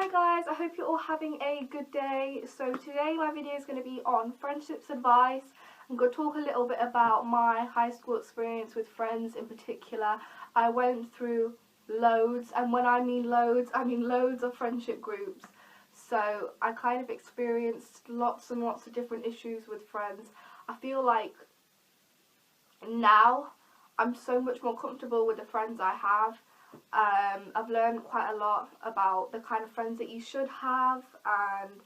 Hi guys, I hope you're all having a good day. So today my video is going to be on friendships advice. I'm going to talk a little bit about my high school experience with friends in particular. I went through loads, and when I mean loads of friendship groups. So I kind of experienced lots and lots of different issues with friends. I feel like now I'm so much more comfortable with the friends I have. I've learned quite a lot about the kind of friends that you should have, and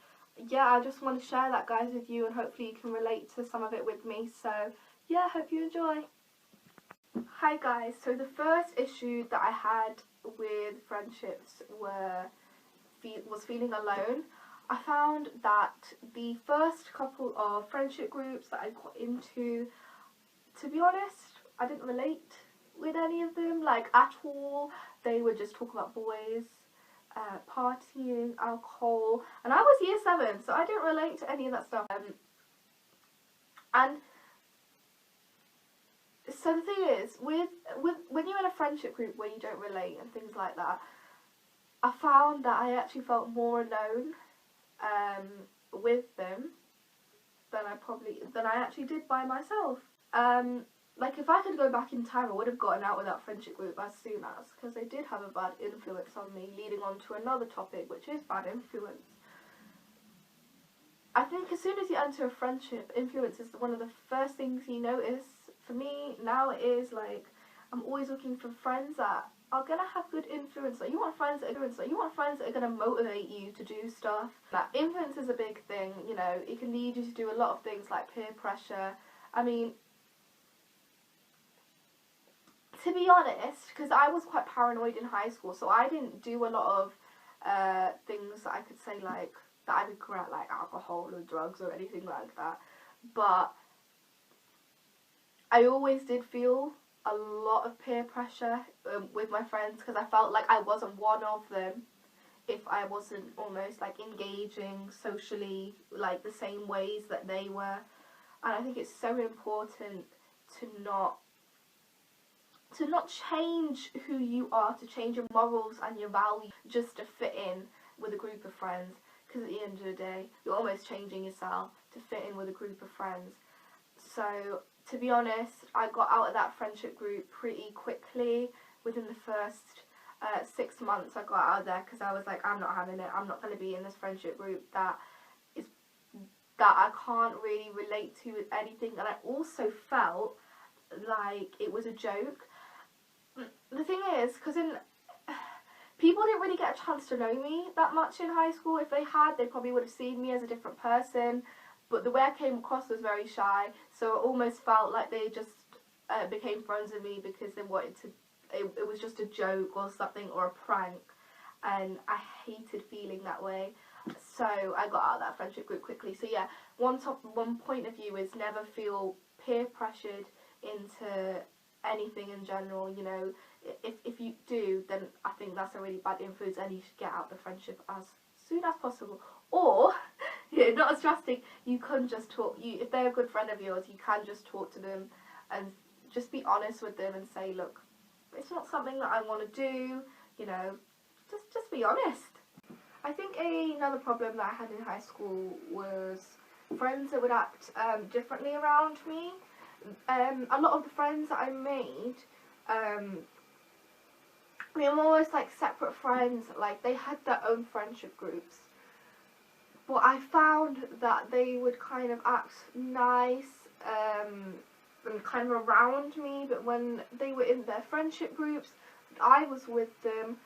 yeah, I just want to share that, guys, with you, and hopefully you can relate to some of it with me. So yeah, hope you enjoy. Hi guys, so the first issue that I had with friendships was feeling alone. I found that the first couple of friendship groups that I got into, to be honest, I didn't relate with any of them, like, at all. They would just talk about boys, partying, alcohol, and I was year 7, so I didn't relate to any of that stuff. And so the thing is, with when you're in a friendship group where you don't relate and things like that, I found that I actually felt more alone with them than I actually did by myself. Like, if I could go back in time, I would have gotten out of that friendship group as soon as, because they did have a bad influence on me, leading on to another topic, which is bad influence. I think as soon as you enter a friendship, influence is one of the first things you notice. For me, now it is, like, I'm always looking for friends that are going to have good influence. Like, you want friends that are going to motivate you to do stuff. That influence is a big thing, you know. It can lead you to do a lot of things like peer pressure. I mean, to be honest, because I was quite paranoid in high school, so I didn't do a lot of things that I could say, like, that I regret, like alcohol or drugs or anything like that. But I always did feel a lot of peer pressure with my friends, because I felt like I wasn't one of them if I wasn't almost, like, engaging socially, like, the same ways that they were. And I think it's so important to not change who you are, to change your morals and your values just to fit in with a group of friends, because at the end of the day, you're almost changing yourself to fit in with a group of friends. So, to be honest, I got out of that friendship group pretty quickly. Within the first 6 months, I got out of there, because I was like, I'm not having it. I'm not going to be in this friendship group that I can't really relate to with anything. And I also felt like it was a joke. The thing is, because people didn't really get a chance to know me that much in high school. If they had, they probably would have seen me as a different person, but the way I came across was very shy, so it almost felt like they just became friends with me because they wanted to, it was just a joke or something, or a prank, and I hated feeling that way. So I got out of that friendship group quickly. So yeah, one point of view is never feel peer pressured into anything in general. You know, if you do, then I think that's a really bad influence, and you should get out the friendship as soon as possible. Or, yeah, not as drastic, you can just talk. If they're a good friend of yours, you can just talk to them and just be honest with them and say, look, it's not something that I want to do. You know, just be honest. I think another problem that I had in high school was friends that would act differently around me. A lot of the friends that I made, we were almost like separate friends. Like, they had their own friendship groups, but I found that they would kind of act nice and kind of around me, but when they were in their friendship groups, I was with them,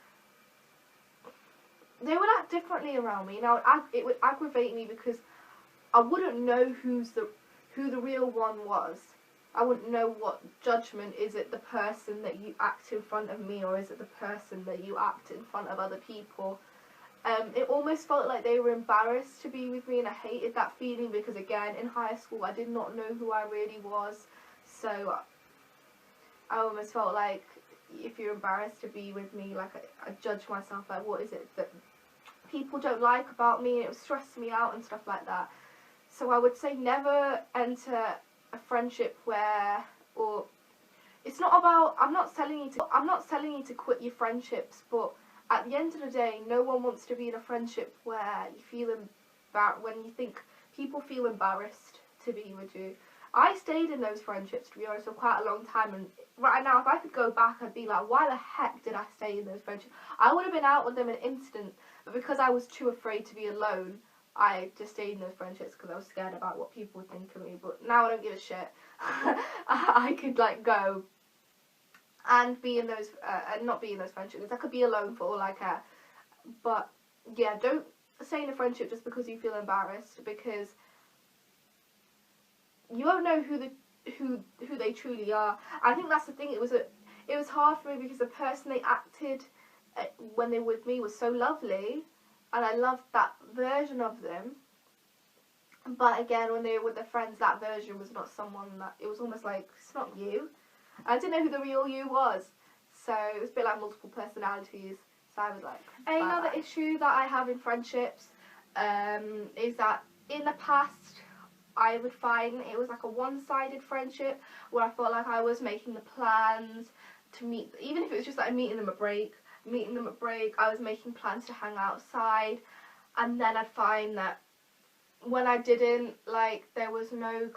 they would act differently around me. Now, it would aggravate me, because I wouldn't know who the real one was. I wouldn't know what judgment. Is it the person that you act in front of me, or is it the person that you act in front of other people? It almost felt like they were embarrassed to be with me, and I hated that feeling, because again, in high school, I did not know who I really was. So I almost felt like, if you're embarrassed to be with me, like, I judge myself, like, what is it that people don't like about me, and it would stress me out and stuff like that. So I would say never enter a friendship where, or it's not about, I'm not telling you to quit your friendships, but at the end of the day, no one wants to be in a friendship where you feel when you think people feel embarrassed to be with you. I stayed in those friendships, to be honest, for quite a long time, and right now, if I could go back, I'd be like, why the heck did I stay in those friendships? I would have been out with them in an instant, but because I was too afraid to be alone, I just stayed in those friendships because I was scared about what people would think of me. But now I don't give a shit. I could like go and be in those and not be in those friendships. I could be alone for all I care. But yeah, don't stay in a friendship just because you feel embarrassed, because you won't know who they truly are. I think that's the thing. It was hard for me because the person they acted when they were with me was so lovely, and I loved that version of them. But again, when they were with their friends, that version was not someone that, it was almost like, it's not you. I didn't know who the real you was. So it was a bit like multiple personalities. So I was like, another issue that I have in friendships is that in the past, I would find it was like a one-sided friendship where I felt like I was making the plans to meet, even if it was just like meeting them at break, I was making plans to hang outside, and then I'd find that when I didn't, like, there was no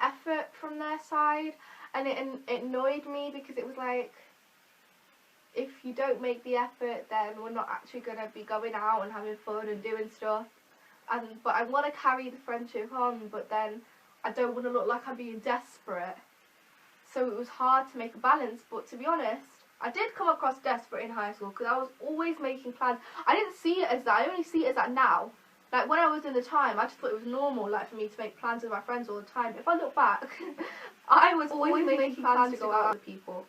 effort from their side, and it annoyed me because it was like, if you don't make the effort, then we're not actually going to be going out and having fun and doing stuff. But I want to carry the friendship on, but then I don't want to look like I'm being desperate. So it was hard to make a balance, but to be honest, I did come across desperate in high school because I was always making plans. I didn't see it as that. I only see it as that now. Like, when I was in the time, I just thought it was normal, like, for me to make plans with my friends all the time. If I look back, I was always making plans to go out with people.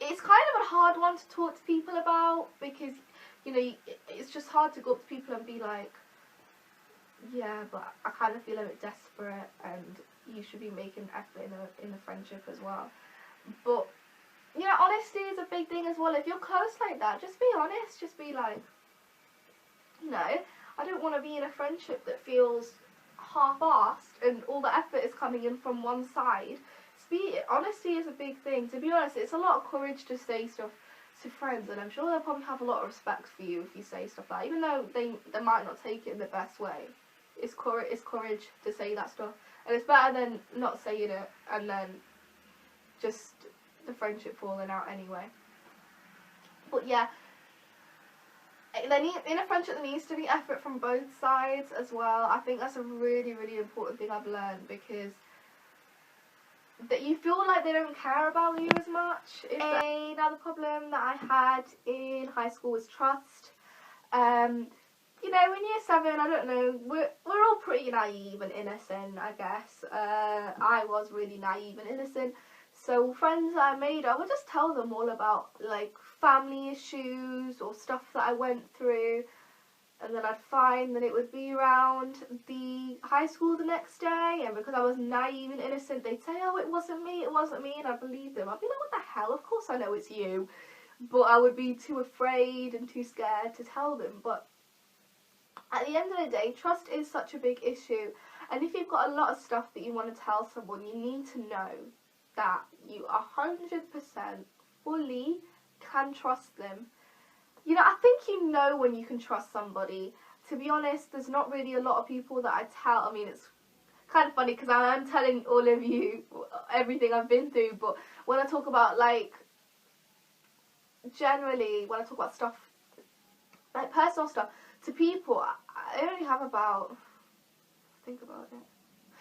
It's kind of a hard one to talk to people about because, you know, it's just hard to go up to people and be like, yeah, but I kind of feel a bit desperate and you should be making effort in a friendship as well. But, you know, honesty is a big thing as well. If you're close like that, just be honest. Just be like, you know, I don't want to be in a friendship that feels half-assed and all the effort is coming in from one side. Honesty is a big thing. To be honest, it's a lot of courage to say stuff to friends, and I'm sure they'll probably have a lot of respect for you if you say stuff like that, even though they might not take it in the best way. It's courage to say that stuff, and it's better than not saying it and then just the friendship falling out anyway. But yeah, in a friendship there needs to be effort from both sides as well. I think that's a really, really important thing I've learned, because that you feel like they don't care about you as much. Another problem that I had in high school was trust. You know, in year 7, I don't know, we're all pretty naive and innocent, I guess. I was really naive and innocent. So friends that I made, I would just tell them all about, like, family issues or stuff that I went through. And then I'd find that it would be around the high school the next day, and because I was naive and innocent, they'd say, oh, it wasn't me, and I'd believe them. I'd be like, what the hell, of course I know it's you. But I would be too afraid and too scared to tell them. But at the end of the day, trust is such a big issue, and if you've got a lot of stuff that you want to tell someone, you need to know that you 100% fully can trust them. You know, I think you know when you can trust somebody. To be honest, there's not really a lot of people that I tell. I mean, it's kind of funny because I'm telling all of you everything I've been through, but when I talk about, like, generally, when I talk about stuff, like personal stuff, to people, I only have about, think about it.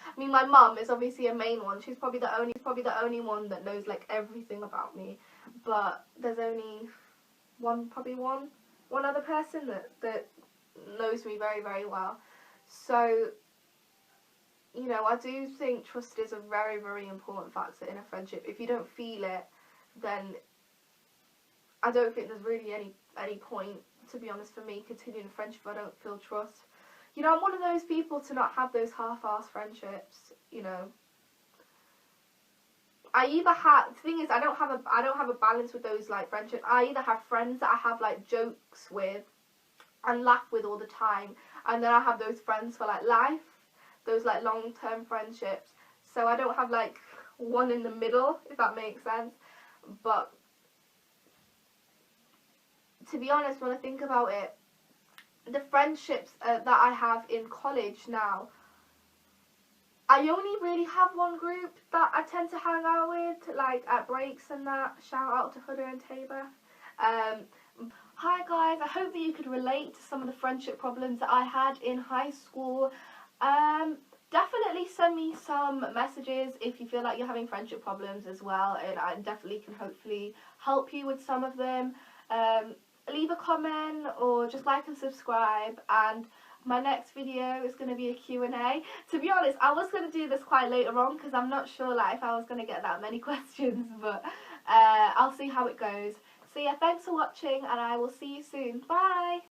I mean, my mum is obviously a main one. She's probably the only one that knows, like, everything about me. But there's only one other person that knows me very, very well. So, you know, I do think trust is a very, very important factor in a friendship. If you don't feel it, then I don't think there's really any point, to be honest, for me continuing a friendship if I don't feel trust. You know, I'm one of those people to not have those half-assed friendships, you know. The thing is, I don't have a balance with those, like, friendships. I either have friends that I have, like, jokes with and laugh with all the time, and then I have those friends for, like, life, those, like, long-term friendships. So I don't have, like, one in the middle, if that makes sense. But to be honest, when I think about it, the friendships that I have in college now, I only really have one group that I tend to hang out with, like at breaks and that. Shout out to Huda and Tabor. Hi guys, I hope that you could relate to some of the friendship problems that I had in high school. Definitely send me some messages if you feel like you're having friendship problems as well, and I definitely can hopefully help you with some of them. Leave a comment or just like and subscribe, and my next video is going to be a Q&A. To be honest, I was going to do this quite later on because I'm not sure like if I was going to get that many questions, but I'll see how it goes. So yeah, thanks for watching and I will see you soon. Bye!